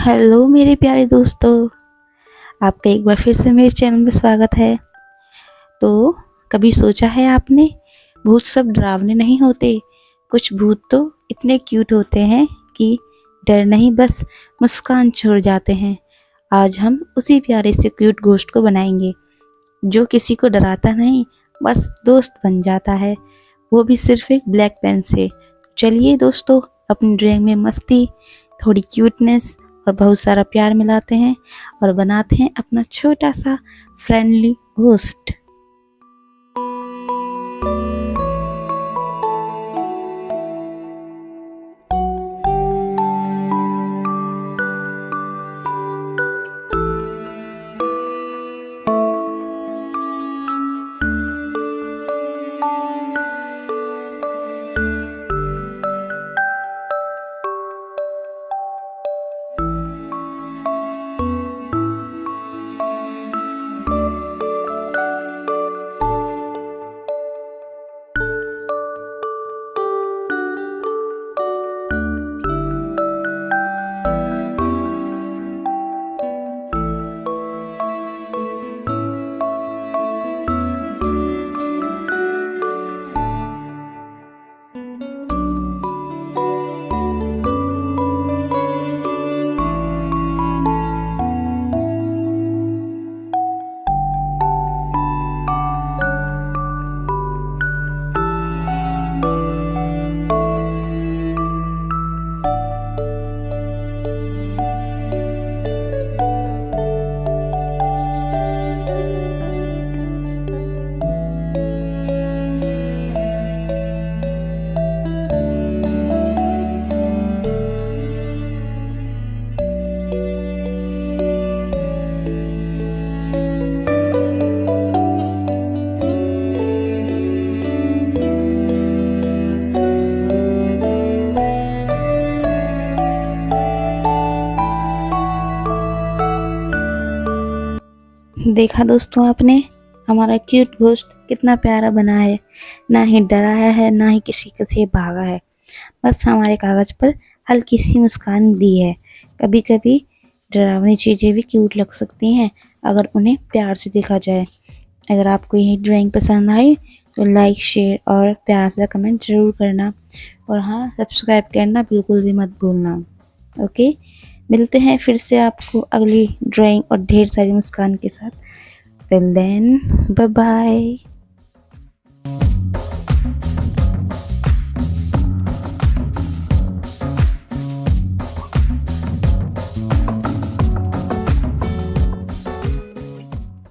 Hello मेरे प्यारे दोस्तों, आपका एक बार फिर से मेरे चैनल में स्वागत है। तो कभी सोचा है आपने, भूत सब डरावने नहीं होते, कुछ भूत तो इतने क्यूट होते हैं कि डर नहीं बस मुस्कान छोड़ जाते हैं। आज हम उसी प्यारे से क्यूट घोस्ट को बनाएंगे जो किसी को डराता नहीं, बस दोस्त बन जाता है, वो भी सिर्फ एक ब्लैक पेन से। चलिए दोस्तों, अपनी ड्राइंग में मस्ती, थोड़ी क्यूटनेस और बहुत सारा प्यार मिलाते हैं और बनाते हैं अपना छोटा सा फ्रेंडली घोस्ट। देखा दोस्तों आपने, हमारा क्यूट घोस्ट कितना प्यारा बना है। ना ही डराया है, ना ही किसी से भागा है, बस हमारे कागज पर हल्की सी मुस्कान दी है। कभी कभी डरावनी चीज़ें भी क्यूट लग सकती हैं अगर उन्हें प्यार से देखा जाए। अगर आपको यही ड्राइंग पसंद आई तो लाइक, शेयर और प्यार से कमेंट ज़रूर करना, और हाँ, सब्सक्राइब करना बिल्कुल भी मत भूलना। ओके, मिलते हैं फिर से आपको अगली ड्राइंग और ढेर सारी मुस्कान के साथ। Till then, bye bye.